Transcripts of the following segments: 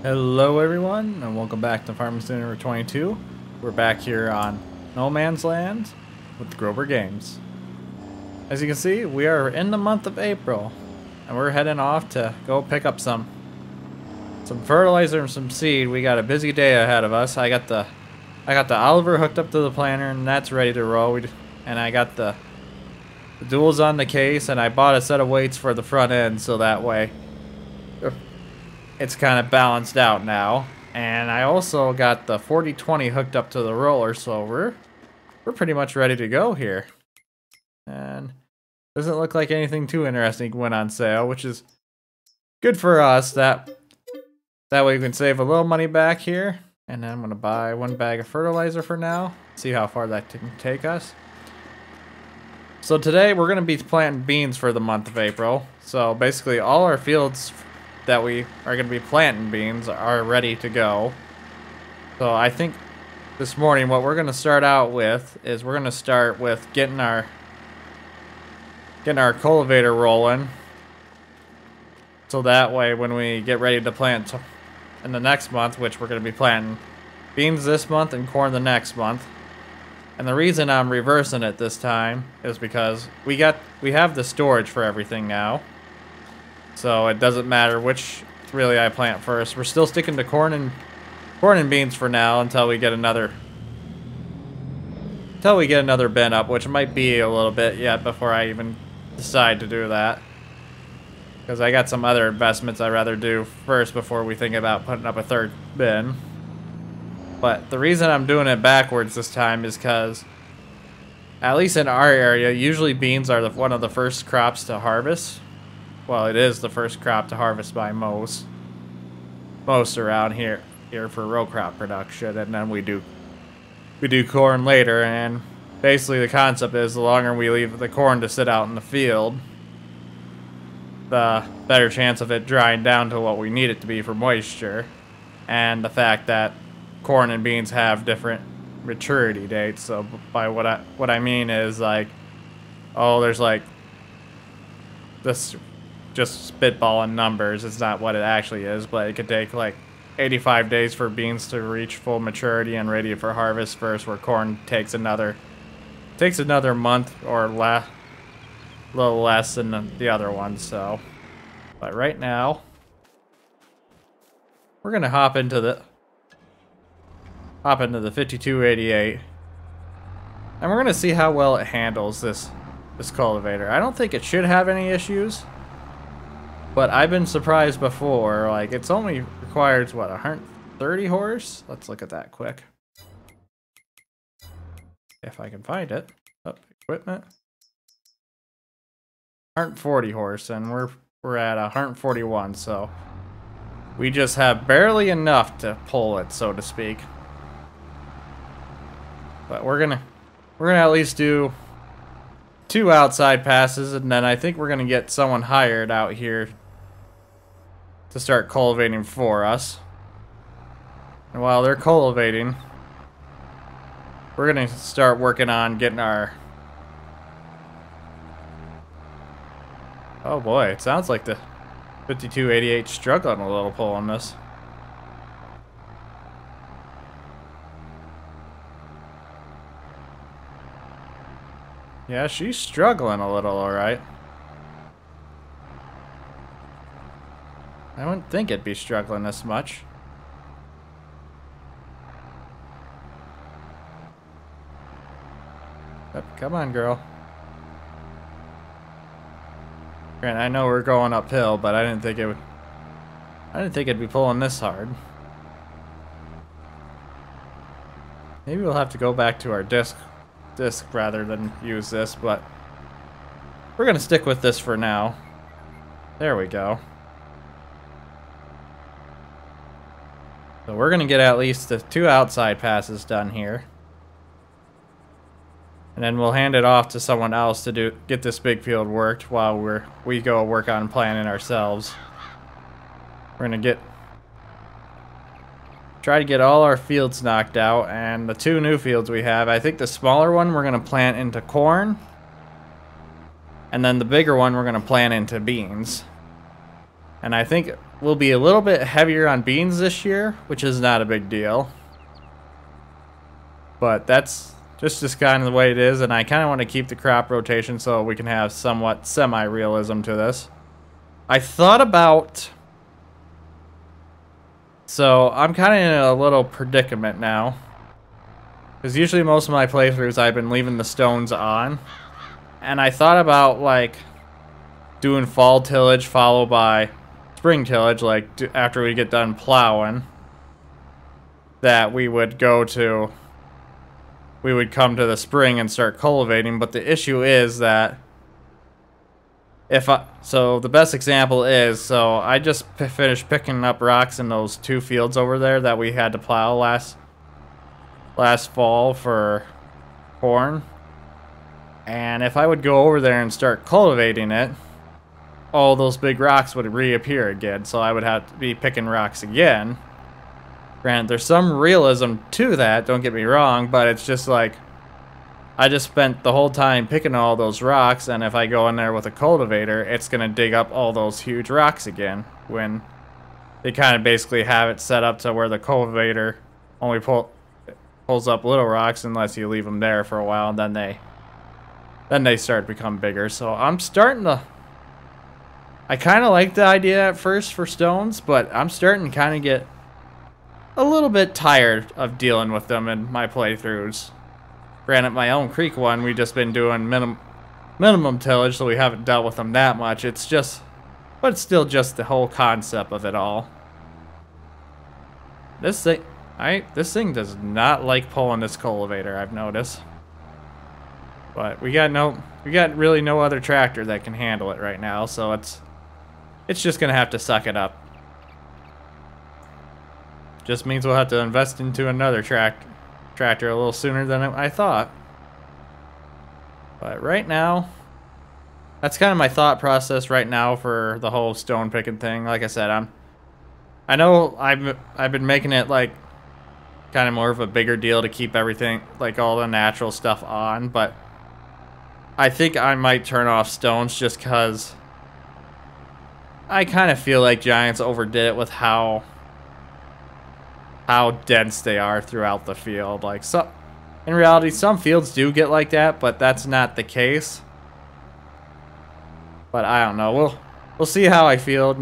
Hello everyone, and welcome back to Farming Simulator 22. We're back here on No Man's Land with Grober Games. As you can see, we are in the month of April, and we're heading off to go pick up some fertilizer and some seed. We got a busy day ahead of us. I got the Oliver hooked up to the planter, and that's ready to roll. And I got the duals on the case, and I bought a set of weights for the front end, so that way it's kind of balanced out now. And I also got the 40-20 hooked up to the roller, so we're pretty much ready to go here. And doesn't look like anything too interesting went on sale, which is good for us. That way we can save a little money back here. And then I'm gonna buy one bag of fertilizer for now. See how far that can take us. So today we're gonna be planting beans for the month of April. So basically all our fields that we are going to be planting beans are ready to go. So I think this morning what we're going to start out with is we're going to start with getting our cultivator rolling. So that way when we get ready to plant in the next month, which we're going to be planting beans this month and corn the next month. And the reason I'm reversing it this time is because we have the storage for everything now. So it doesn't matter which really I plant first. We're still sticking to corn and beans for now until we get another bin up, which might be a little bit yet before I even decide to do that. Because I got some other investments I'd rather do first before we think about putting up a third bin. But the reason I'm doing it backwards this time is because, at least in our area, usually beans are one of the first crops to harvest. Well, it is the first crop to harvest by most around here for row crop production, and then we do corn later. And basically the concept is the longer we leave the corn to sit out in the field, the better chance of it drying down to what we need it to be for moisture. And the fact that corn and beans have different maturity dates. So by what I mean is, like, oh, there's like this. Just spitballing numbers, it's not what it actually is, but it could take like 85 days for beans to reach full maturity and ready for harvest first, where corn takes another month or a little less than the other one. So, but right now we're gonna hop into the 5288, and we're gonna see how well it handles this cultivator. I don't think it should have any issues. But I've been surprised before, like, it's only requires, what, 130 horse? Let's look at that quick. If I can find it. Oh, equipment. 140 horse, and we're at 141, so we just have barely enough to pull it, so to speak. But we're gonna at least do 2 outside passes, and then I think we're gonna get someone hired out here to start cultivating for us. And while they're cultivating, we're gonna start working on getting our... Oh boy, it sounds like the 5288's struggling a little pulling this. Yeah, she's struggling a little, alright. I wouldn't think it'd be struggling this much. Yep, come on, girl. Grant, I know we're going uphill, but I didn't think it'd be pulling this hard. Maybe we'll have to go back to our disc rather than use this, but we're gonna stick with this for now. There we go. So we're gonna get at least the 2 outside passes done here, and then we'll hand it off to someone else to get this big field worked while we go work on planting ourselves. We're gonna try to get all our fields knocked out, and the 2 new fields we have, I think the smaller one we're gonna plant into corn, and then the bigger one we're gonna plant into beans. And I think we'll be a little bit heavier on beans this year, which is not a big deal. But that's just kind of the way it is, and I kind of want to keep the crop rotation so we can have somewhat semi-realism to this. I thought about... So, I'm kind of in a little predicament now. Because usually most of my playthroughs I've been leaving the stones on. And I thought about, like, doing fall tillage followed by spring tillage, like, after we get done plowing. That we would come to the spring and start cultivating, but the issue is that so the best example is, so I just finished picking up rocks in those 2 fields over there that we had to plow last fall for corn. And if I would go over there and start cultivating it, all those big rocks would reappear again, so I would have to be picking rocks again. Granted, there's some realism to that, don't get me wrong, but it's just like, I just spent the whole time picking all those rocks, and if I go in there with a cultivator, it's going to dig up all those huge rocks again, when they kind of basically have it set up to where the cultivator only pulls up little rocks unless you leave them there for a while, and then they start to become bigger. So I'm starting to... I kind of like the idea at first for stones, but I'm starting to kind of get a little bit tired of dealing with them in my playthroughs. Granted, my Elm Creek one, we've just been doing minimum tillage, so we haven't dealt with them that much. It's just, but it's still just the whole concept of it all. This thing does not like pulling this cultivator, I've noticed. But we got really no other tractor that can handle it right now, so it's just gonna have to suck it up. Just means we'll have to invest into another tractor a little sooner than I thought. But right now, that's kind of my thought process right now for the whole stone picking thing. Like I said, I know I've been making it like kind of more of a bigger deal to keep everything, like all the natural stuff on, but I think I might turn off stones just because I kind of feel like Giants overdid it with how dense they are throughout the field. Like, so in reality, some fields do get like that, but that's not the case. But I don't know. We'll see how I feel.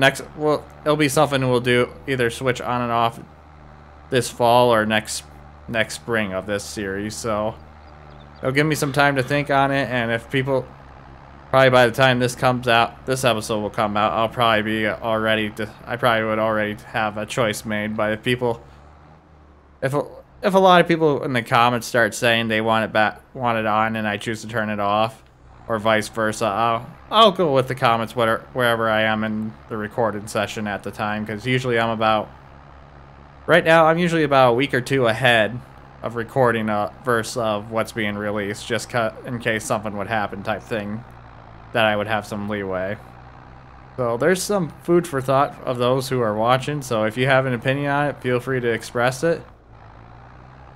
It'll be something we'll do, either switch on and off this fall or next spring of this series. So it'll give me some time to think on it, and if people, probably by the time this comes out, this episode will come out, I'll probably be I probably would already have a choice made. But if a lot of people in the comments start saying they want it on, and I choose to turn it off, or vice versa, I'll go with the comments wherever I am in the recording session at the time, because usually right now I'm usually about a week or 2 ahead of recording a verse of what's being released, just in case something would happen type thing, that I would have some leeway. So there's some food for thought of those who are watching, so if you have an opinion on it, feel free to express it.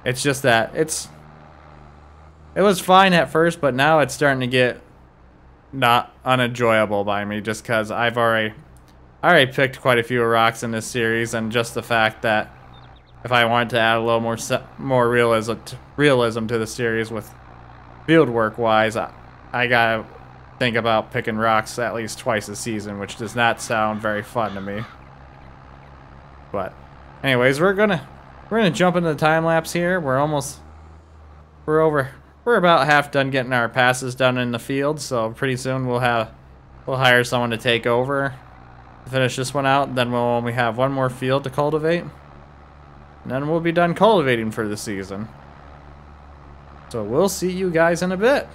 It's just that it was fine at first, but now it's starting to get not unenjoyable by me, just because I already picked quite a few rocks in this series, and just the fact that if I wanted to add a little more realism to the series with field work wise, I gotta think about picking rocks at least twice a season, which does not sound very fun to me. But anyways, we're gonna jump into the time lapse here. We're about half done getting our passes done in the field, so pretty soon we'll hire someone to take over to finish this one out. Then we'll only have one more field to cultivate, and then we'll be done cultivating for the season. So we'll see you guys in a bit.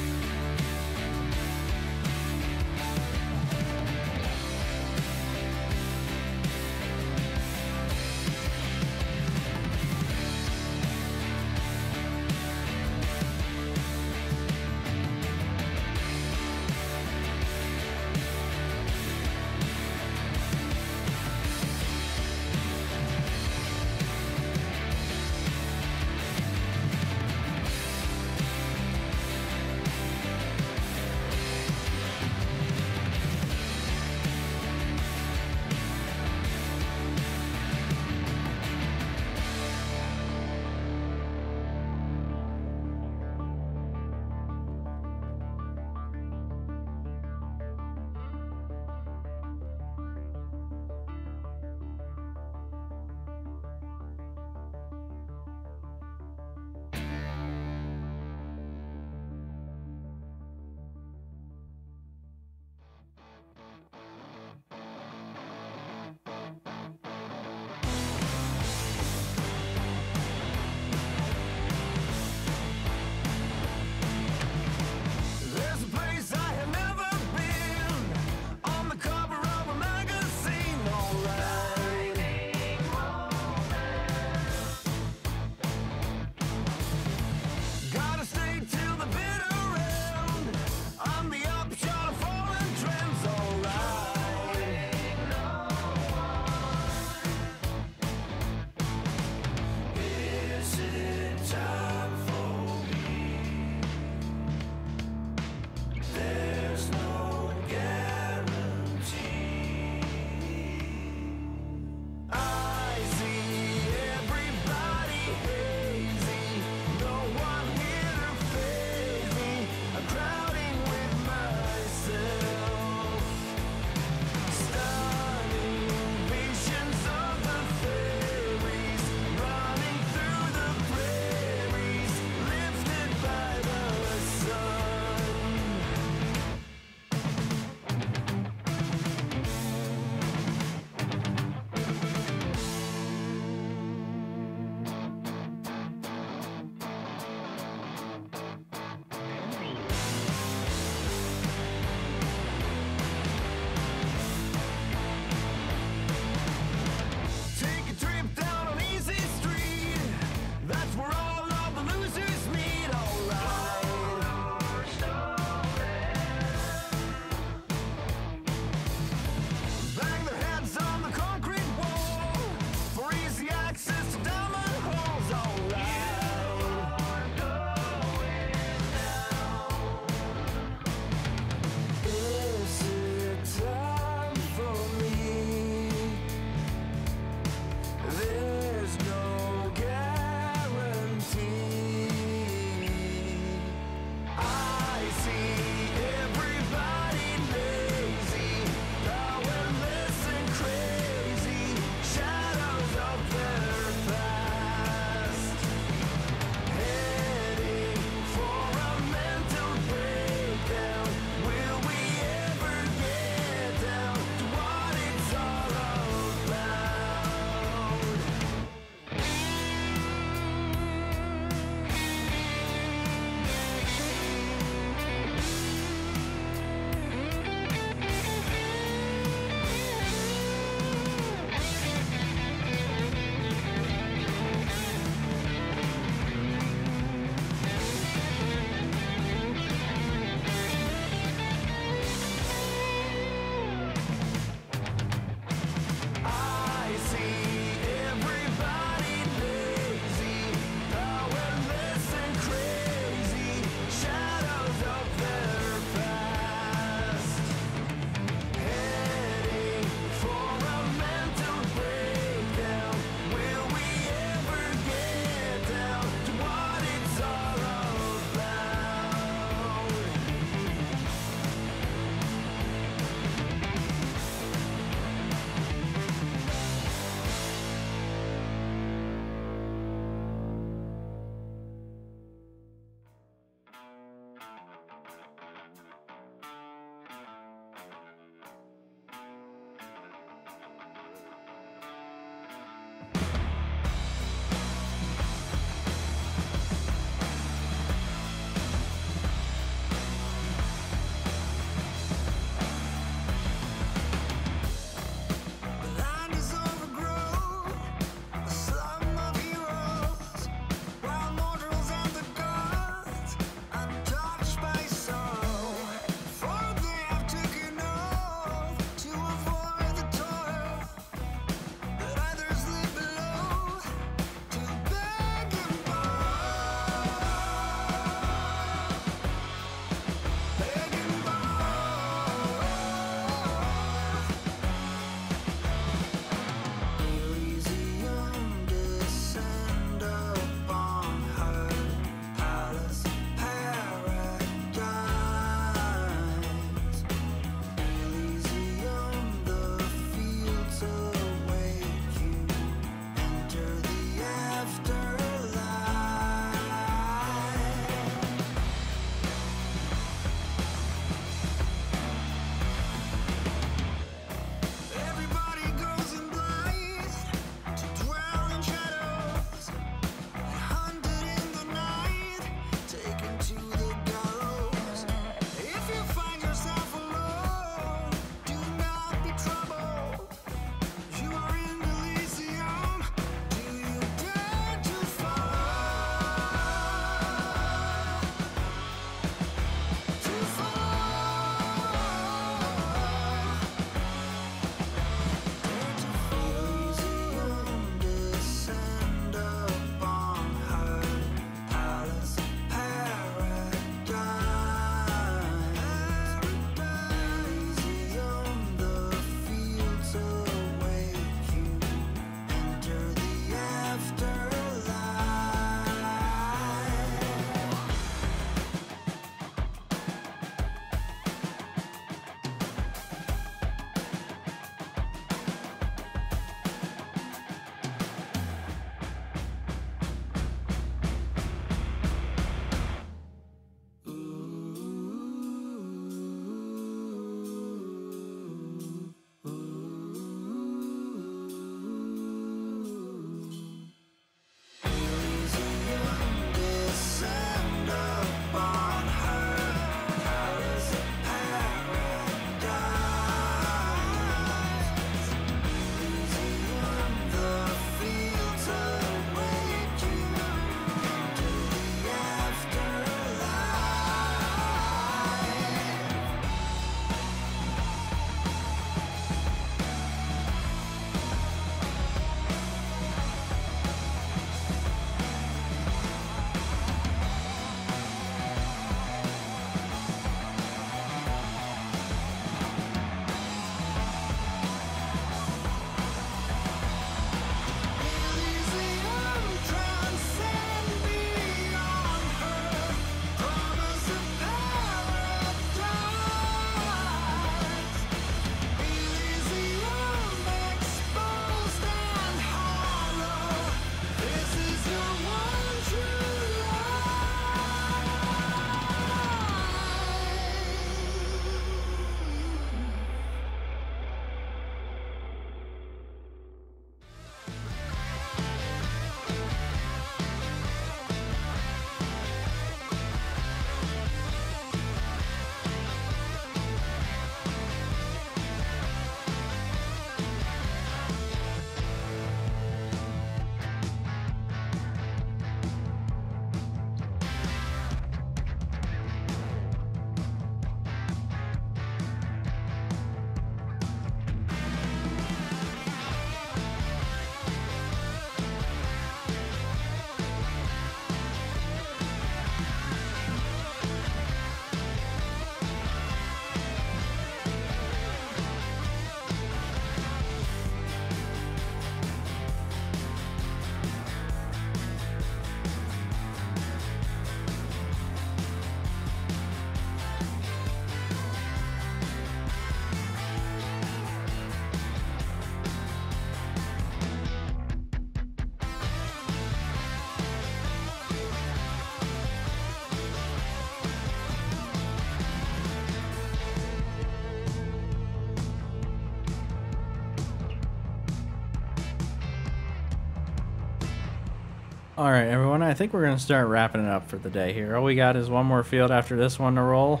Alright, everyone, I think we're going to start wrapping it up for the day here. All we got is one more field after this one to roll.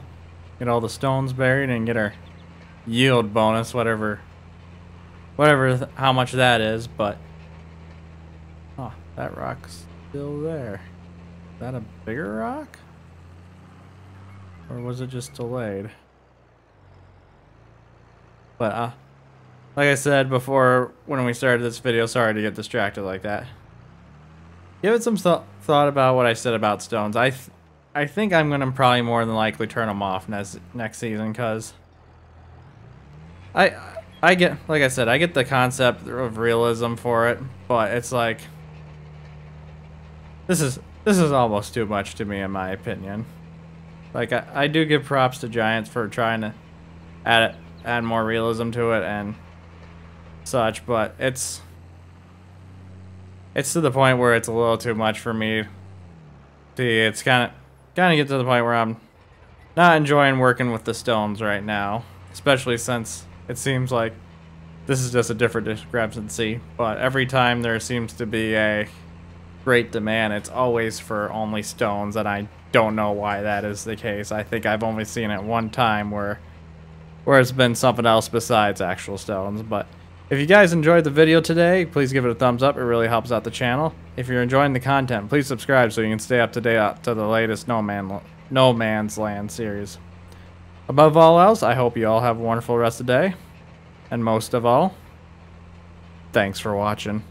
Get all the stones buried and get our yield bonus, whatever, how much that is, but... Oh, that rock's still there. Is that a bigger rock? Or was it just delayed? But, like I said before when we started this video, sorry to get distracted like that. Give it some thought about what I said about stones. I think I'm going to probably more than likely turn them off next season, because I get, like I said, I get the concept of realism for it, but it's like this is almost too much to me in my opinion. Like I do give props to Giants for trying to add more realism to it and such, but it's to the point where it's a little too much for me. It's kind of get to the point where I'm not enjoying working with the stones right now, especially since it seems like this is just a different discrepancy. But every time there seems to be a great demand, it's always for only stones, and I don't know why that is the case. I think I've only seen it one time where it's been something else besides actual stones. But if you guys enjoyed the video today, please give it a thumbs up. It really helps out the channel. If you're enjoying the content, please subscribe so you can stay up to date to the latest No Man's Land series. Above all else, I hope you all have a wonderful rest of the day. And most of all, thanks for watching.